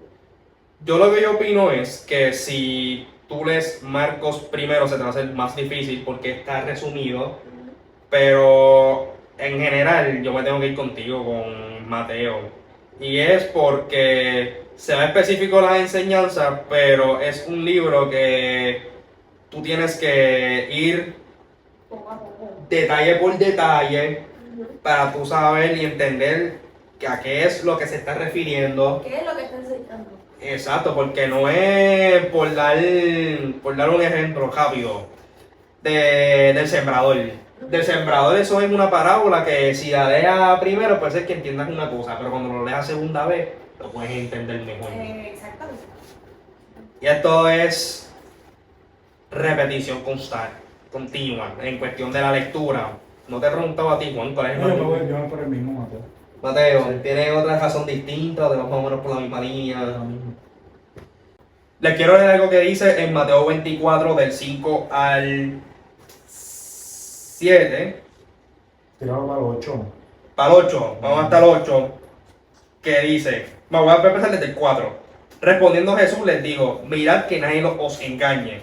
Yo lo que yo opino es que si tú lees Marcos primero se te va a hacer más difícil porque está resumido, pero en general yo me tengo que ir contigo con Mateo. Y es porque se va específico las enseñanzas, pero es un libro que tú tienes que ir Poco a poco. detalle por detalle Ujú. para tú saber y entender a qué es lo que se está refiriendo. ¿Qué es lo que está enseñando? Exacto, porque no es por dar un ejemplo rápido del sembrador. Del sembrador, eso es una parábola que si la leas primero puede ser que entiendas una cosa, pero cuando lo leas segunda vez lo puedes entender mejor. Exactamente. Y esto es repetición constante, continua, en cuestión de la lectura. No te he preguntado a ti, Juan, ¿cuál es el Yo me más? voy por el mismo, Mateo. Mateo, Sí. ¿tienes otra razón distinta o te vas más o menos por la misma línea? Lo mismo. Les quiero leer algo que dice en Mateo 24, del 5 al 7. Tirado para el 8. Para el 8, vamos hasta el 8, que dice, me voy a empezar desde el 4. Respondiendo Jesús les dijo, mirad que nadie os engañe,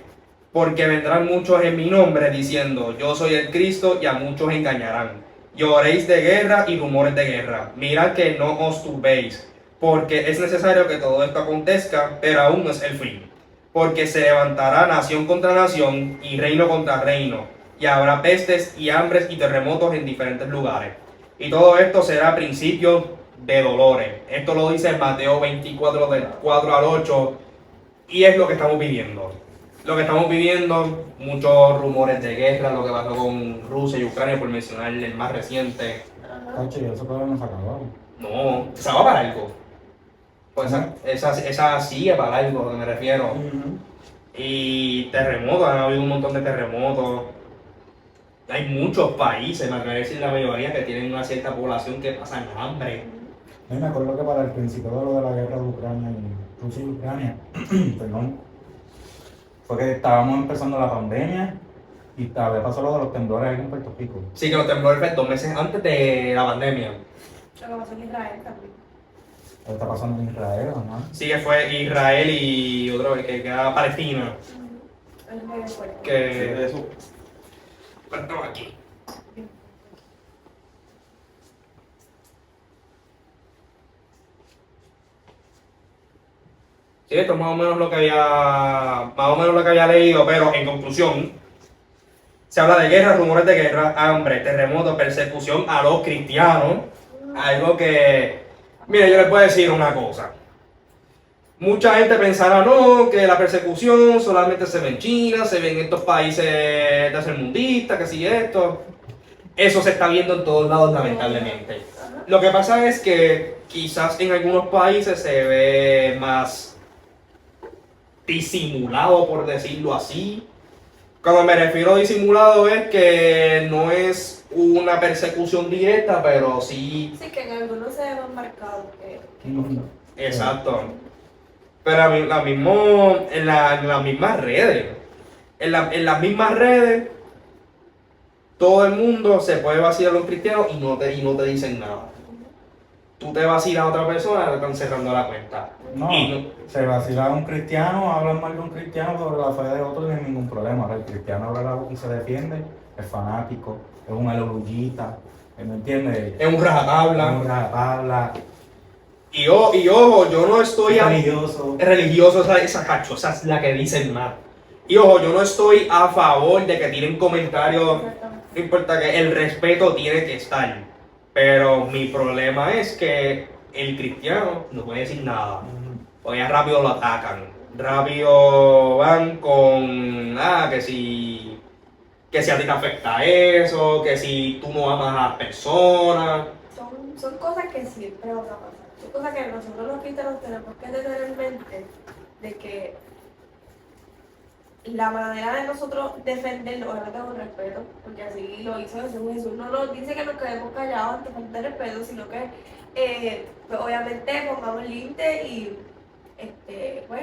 porque vendrán muchos en mi nombre diciendo, yo soy el Cristo, y a muchos engañarán. Y oréis de guerra y rumores de guerra. Mirad que no os turbéis, porque es necesario que todo esto acontezca, pero aún no es el fin. Porque se levantará nación contra nación y reino contra reino, y habrá pestes y hambres y terremotos en diferentes lugares. Y todo esto será principio de dolores. Esto lo dice en Mateo 24, del 4 al 8, y es lo que estamos viviendo. Lo que estamos viviendo, muchos rumores de guerra, lo que pasó con Rusia y Ucrania, por mencionar el más reciente. Ajá. Tacho, y eso todavía no se acabaron. No, esa va para algo. Pues esa sigue para algo, a lo que me refiero. Y terremotos, han habido un montón de terremotos. Hay muchos países, me atrevo a decir la mayoría, que tienen una cierta población que pasan hambre. Yo me acuerdo que para el principio de lo de la guerra de Ucrania y Rusia y Ucrania, perdón, fue que estábamos empezando la pandemia y había pasado lo de los temblores aquí en Puerto Rico. Sí, que los temblores fue 2 meses antes de la pandemia. Lo que pasó en Israel también. Lo que está pasando en Israel, ¿no? Sí, que fue Israel y otro que era Palestina. Es muy fuerte. Que eso. Cuéntame aquí. Sí, esto es más o menos lo que había leído, pero en conclusión, se habla de guerra, rumores de guerra, hambre, terremotos, persecución a los cristianos. Algo que, mire, yo les puedo decir una cosa. Mucha gente pensará, no, que la persecución solamente se ve en China, se ve en estos países tercermundistas, que sí esto. Eso se está viendo en todos lados, lamentablemente. Ajá. Lo que pasa es que quizás en algunos países se ve más disimulado, por decirlo así. Cuando me refiero a disimulado es que no es una persecución directa, pero sí. Sí, que en algunos se ven marcados que Ujú. Exacto. Pero en las mismas redes. En las mismas redes, todo el mundo se puede vacilar a los cristianos y no te dicen nada. tú te vacilas a otra persona, te están cerrando la cuenta. No, Y se vacila a un cristiano, hablan mal de un cristiano sobre la fe de otro y no hay ningún problema. Ahora el cristiano habla la boca y se defiende, es fanático, es un aleluya, ¿me entiendes? es un Es rajatabla. un rajatabla, Y ojo, yo no estoy es religioso. religioso, esa es la que dicen más. Y ojo, yo no estoy a favor de que tiren comentarios, Exactamente. no importa que el respeto tiene que estar. Pero mi problema es que el cristiano no puede decir nada. Porque ya rápido lo atacan. Rápido van con, que si a ti te afecta eso, que si tú no amas a las personas. Son cosas que siempre van a pasar. Son cosas que nosotros los cristianos tenemos que tener en mente de que la manera de nosotros defenderlo, obviamente con respeto, porque así lo hizo Jesús. Jesús no nos dice que nos quedemos callados ante falta de respeto, sino que pues obviamente pongamos límite y pues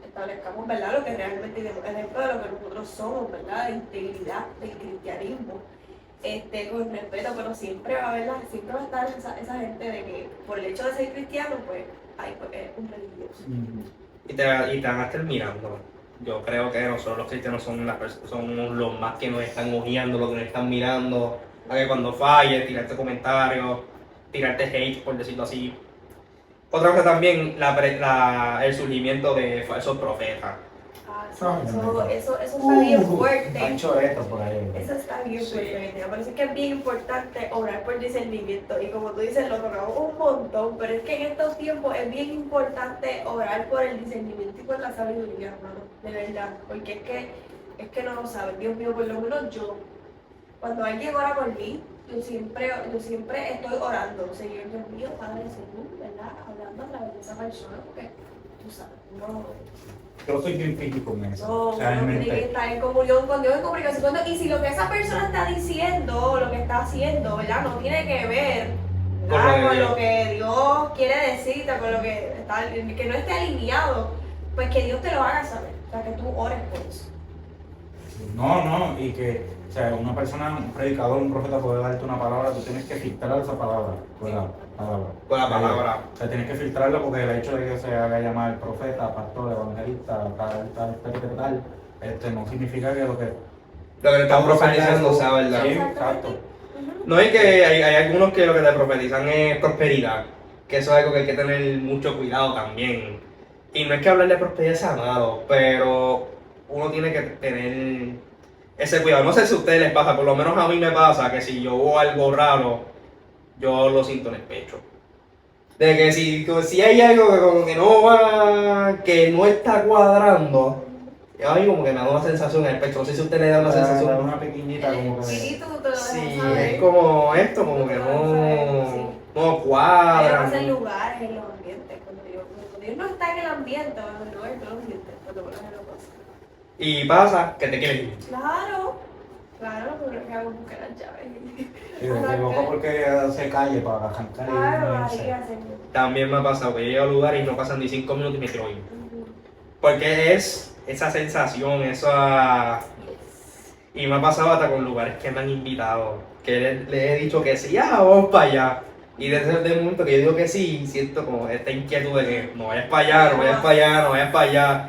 establezcamos, ¿verdad?, lo que realmente demos ejemplo de lo que nosotros somos, ¿verdad?, de integridad, del cristianismo, con respeto, pero siempre va a haber, siempre va a estar esa gente de que por el hecho de ser cristiano, pues, pues, es un religioso. Y te van a estar mirando. Yo creo que nosotros los cristianos son los más que nos están ojeando, los que nos están mirando. A que cuando falles, tirarte comentarios, tirarte hate, por decirlo así. Otra cosa también, el surgimiento de falsos profetas. Eso está bien fuerte. Hay choretos por ahí. Eso está bien Sí. fuerte. Me parece que es bien importante orar por discernimiento. Y como tú dices, lo tocamos un montón, pero es que en estos tiempos es bien importante orar por el discernimiento y por la sabiduría, hermano. De verdad. Porque es que no lo sabes. Dios mío, por lo menos yo, cuando alguien ora por mí, yo siempre estoy orando. Señor Dios mío, Padre Jesús, ¿verdad? Hablando a través de esa persona, porque tú sabes, Yo soy bien físico con eso. no, uno tiene que Realmente. estar en comunión con Dios, en comunicación con Dios. Y si lo que esa persona está diciendo, lo que está haciendo, ¿verdad?, no tiene que ver, ¿verdad?, con lo que Dios quiere decirte, con lo que no esté alineado, pues que Dios te lo haga saber. O sea, que tú ores por eso. No, y que, o sea, una persona, un predicador, un profeta puede darte una palabra, tú tienes que filtrar esa palabra con la palabra. Con la palabra. O sea, tienes que filtrarlo porque el hecho de que se haga llamar profeta, pastor, evangelista, tal, no significa que lo que Lo que te están profetizando sea verdad. Sí, Exactamente. exacto. Ujú. No es que hay algunos que lo que te profetizan es prosperidad, que eso es algo que hay que tener mucho cuidado también. Y no es que hablar de prosperidad sea malo, pero uno tiene que tener ese cuidado. No sé si a ustedes les pasa, por lo menos a mí me pasa que si yo veo algo raro, yo lo siento en el pecho. De que si hay algo que como que no va, que no está cuadrando, a mí como que me da una sensación en el pecho. No sé si a usted le da una sensación. Una pequeñita como que... Y tú te lo dejas Sí, saber. es como esto, como que Sí. no Hay cuadra. más en lugares, en los ambientes. Cuando Dios no está en el ambiente, va en el lugar, en los ambientes, cuando por ejemplo pasa. Y pasa que te quieren ir. Claro, lo primero que hago es buscar las llaves. Y de loco porque se calle para arrancar Claro, y ahí irse. hacen. También me ha pasado que llego a lugares y no pasan ni 5 minutos y me quiero ir. Porque es esa sensación, esa... Y me ha pasado hasta con lugares que me han invitado, que le he dicho que sí, vamos para allá. Y desde el momento que yo digo que sí, siento como esta inquietud de que no vayas para allá, no vayas para allá, no vayas para allá.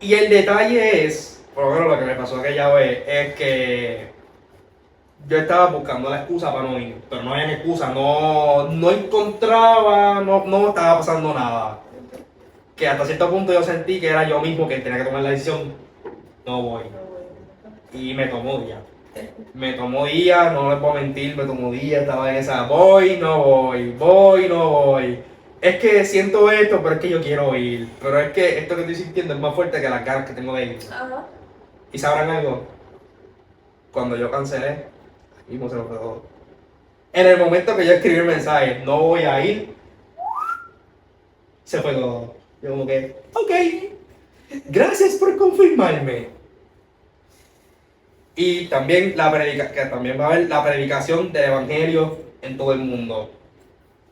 Y el detalle es, por lo menos lo que me pasó aquella vez, es que yo estaba buscando la excusa para no ir, pero no había excusa, no encontraba, no estaba pasando nada. Que hasta cierto punto yo sentí que era yo mismo que tenía que tomar la decisión, no voy. Y me tomó día. Me tomó día, no les puedo mentir, me tomó día, estaba en esa, voy, no voy. Es que siento esto, pero es que yo quiero ir. Pero es que esto que estoy sintiendo es más fuerte que las ganas que tengo de ir. Ajá. ¿Y sabrán algo? Cuando yo cancelé, aquí mismo se lo fue todo. En el momento que yo escribí el mensaje, no voy a ir, se fue todo. Yo como que, ok, gracias por confirmarme. Y también que también va a haber la predicación del evangelio en todo el mundo.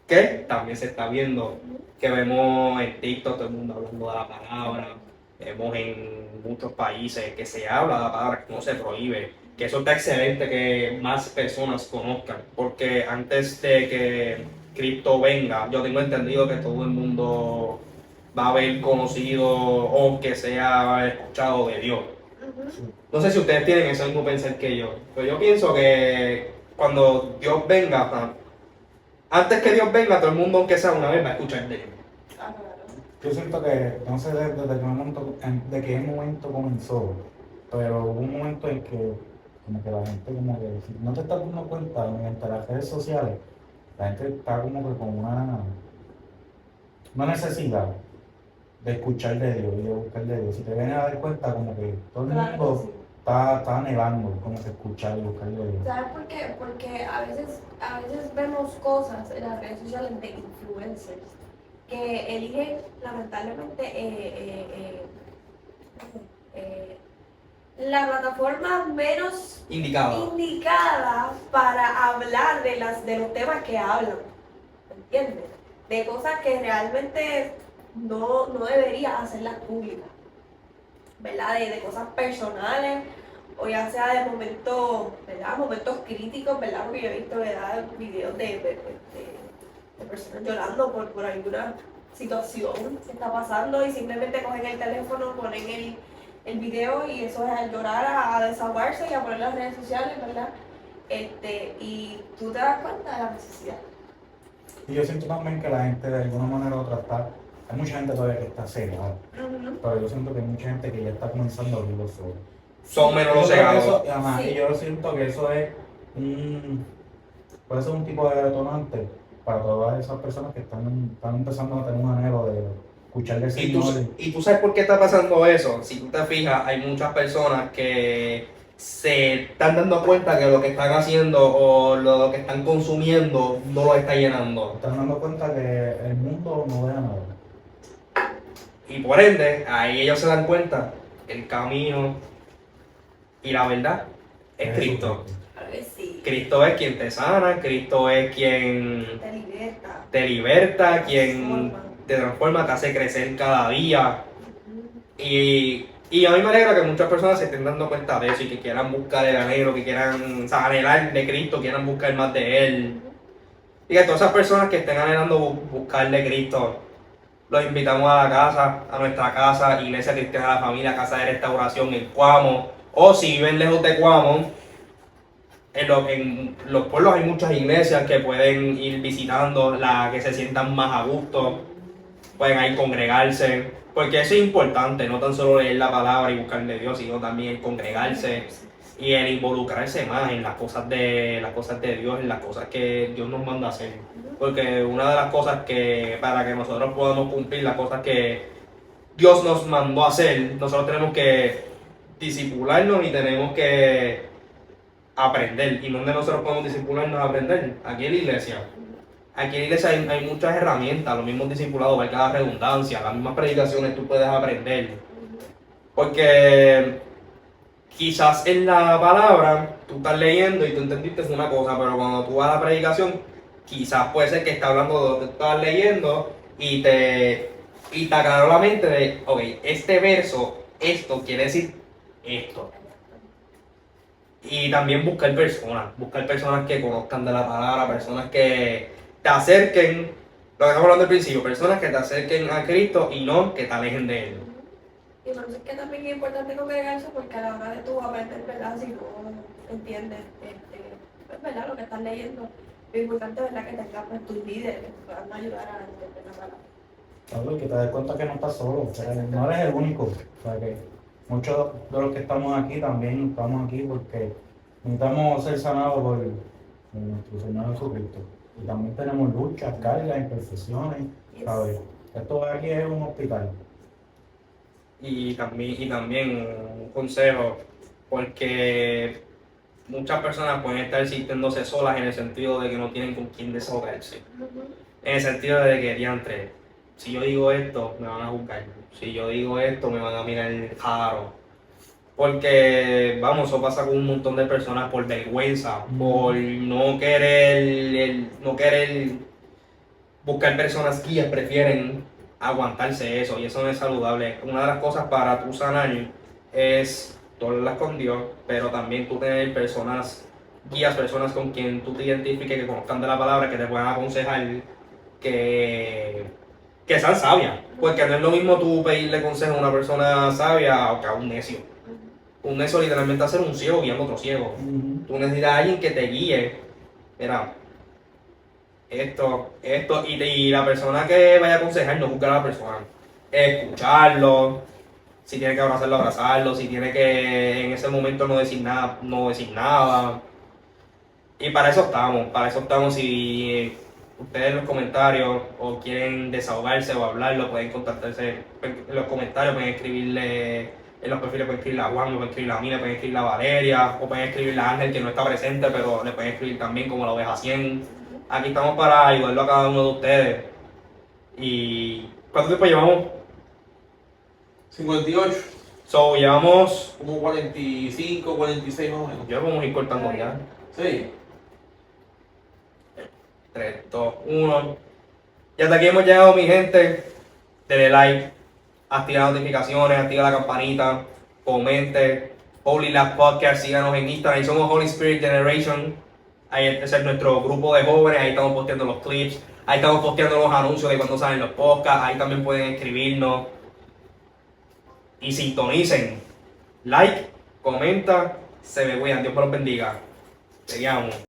Que también se está viendo. Que vemos en TikTok todo el mundo hablando de la palabra. Vemos en muchos países que se habla de la palabra, que no se prohíbe. Que eso está excelente que más personas conozcan. Porque antes de que Cristo venga, yo tengo entendido que todo el mundo va a haber conocido o que sea va a haber escuchado de Dios. Ujú. No sé si ustedes tienen ese mismo pensar que yo, pero yo pienso que cuando Dios venga, antes que Dios venga, todo el mundo, aunque sea una vez, va a escuchar de Dios. Ah, claro. Yo siento que, no sé de qué momento comenzó, pero hubo un momento en que como que la gente como que, si no te estás dando cuenta, mediante las redes sociales, la gente está como que con una necesidad de escuchar de Dios y de buscar de Dios. Si te vienes a dar cuenta, como que todo el Claro que mundo sí. está anhelando como que escuchar y buscar de Dios. ¿Sabes por qué? Porque a veces vemos cosas en las redes sociales de influencers que eligen lamentablemente la plataforma menos Indicado. indicada para hablar de los temas que hablan, ¿me entiendes? De cosas que realmente no debería hacerlas públicas, ¿verdad? De cosas personales o ya sea de momentos, ¿verdad? Momentos críticos, ¿verdad? Porque yo he visto, ¿verdad? Videos de personas llorando por alguna situación que está pasando y simplemente cogen el teléfono, ponen el video y eso es a llorar, a desahogarse y a poner las redes sociales, ¿verdad? Y tú te das cuenta de la necesidad. Y yo siento también que la gente de alguna manera u otra hay mucha gente todavía que está cegada, Ujú. pero yo siento que hay mucha gente que ya está comenzando a abrir los ojos. Son menos los Yo creo que cegados. eso, ajá, Sí. y yo siento que eso es puede ser un tipo de detonante para todas esas personas que están empezando a tener un anhelo de escuchar del Y tú, Señor. y tú sabes por qué está pasando eso. Si tú te fijas, hay muchas personas que se están dando cuenta que lo que están haciendo o lo que están consumiendo no lo está llenando. Están dando cuenta que el mundo no deja nada. Y por ende, ahí ellos se dan cuenta que el camino y la verdad es Cristo. Claro que sí. Cristo es quien te sana, Cristo es quien Te liberta. te liberta, quien Transforma. te transforma, te hace crecer cada día. Ujú. Y a mí me alegra que muchas personas se estén dando cuenta de eso y que quieran buscar el anhelo, que quieran, o sea, anhelar de Cristo, quieran buscar más de Él. Y que todas esas personas que estén anhelando buscar de Cristo, los invitamos a la casa, a nuestra casa, Iglesia Cristiana de la Familia, Casa de Restauración en Cuamo. O si viven lejos de Cuamo, en los pueblos hay muchas iglesias que pueden ir visitando, que se sientan más a gusto, pueden ahí congregarse, porque eso es importante, no tan solo leer la palabra y buscar de Dios, sino también el congregarse y el involucrarse más en las cosas de Dios, en las cosas que Dios nos manda a hacer. Porque una de las cosas que, para que nosotros podamos cumplir las cosas que Dios nos mandó a hacer, nosotros tenemos que disipularnos y tenemos que aprender. ¿Y dónde nosotros podemos disipularnos a aprender? Aquí en la iglesia. Aquí en la iglesia hay muchas herramientas, los mismos discipulados, valga la redundancia, las mismas predicaciones tú puedes aprender. Porque quizás en la palabra tú estás leyendo y tú entendiste una cosa, pero cuando tú vas a la predicación, quizás puede ser que está hablando de lo que tú estás leyendo y te aclaró la mente de, ok, este verso, esto quiere decir esto. Y también buscar personas que conozcan de la palabra, personas que te acerquen, lo que estamos hablando al principio, personas que te acerquen a Cristo y no que te alejen de Él. Y por eso es que también es importante congregarse porque a la hora de tú aprender, ¿verdad? Si no entiendes, pues, ¿verdad? Lo que estás leyendo, lo importante es, ¿verdad? Que tengas pues, tus líderes que te puedan ayudar a entender la palabra. Claro, y que te des cuenta que no estás solo, o sea, no eres el único. O sea, que muchos de los que estamos aquí también estamos aquí porque necesitamos ser sanados por nuestro Señor Jesucristo. Y también tenemos luchas, cargas, imperfecciones, ¿sabes? Esto de aquí es un hospital. Y también un consejo, porque muchas personas pueden estar sintiéndose solas en el sentido de que no tienen con quién desahogarse. En el sentido de que, diantre, si yo digo esto, me van a juzgar. Si yo digo esto, me van a mirar raro. Porque, vamos, eso pasa con un montón de personas por vergüenza, por no querer buscar personas guías, prefieren aguantarse eso y eso no es saludable. Una de las cosas para tú sanar es tú hablarlas con Dios, pero también tú tener personas guías, personas con quien tú te identifiques, que conozcan de la palabra, que te puedan aconsejar, que, que sean sabias. Porque no es lo mismo tú pedirle consejo a una persona sabia o que a un necio. Un necio literalmente hacer un ciego guiando a otro ciego. Tú necesitas a alguien que te guíe. Mira, y la persona que vaya a aconsejar, no juzgar a la persona. Escucharlo, si tiene que abrazarlo, abrazarlo, si tiene que en ese momento no decir nada, no decir nada. Y para eso estamos. Si ustedes en los comentarios o quieren desahogarse o hablarlo, pueden contactarse en los comentarios, pueden escribirle en los perfiles, pueden escribirle a Juan, pueden escribirle a mí, pueden escribirle a Valeria, o pueden escribirle a Ángel que no está presente, pero le pueden escribir también como la oveja 100. Aquí estamos para ayudarlo a cada uno de ustedes. ¿Y cuánto tiempo llevamos? 58, So, llevamos. como 45, 46 más o menos. Ya vamos a ir cortando ya. Sí. 3, 2, 1. Y hasta aquí hemos llegado, mi gente. Denle like, activa las notificaciones, activa la campanita, comente. Holy Lab Podcast, síganos en Instagram. Somos Holy Spirit Generation. Ahí ese es nuestro grupo de jóvenes. Ahí estamos posteando los clips. Ahí estamos posteando los anuncios de cuando salen los podcasts. Ahí también pueden escribirnos. Y sintonicen. Like, comenta, se me cuidan. Dios me los bendiga. Seguimos.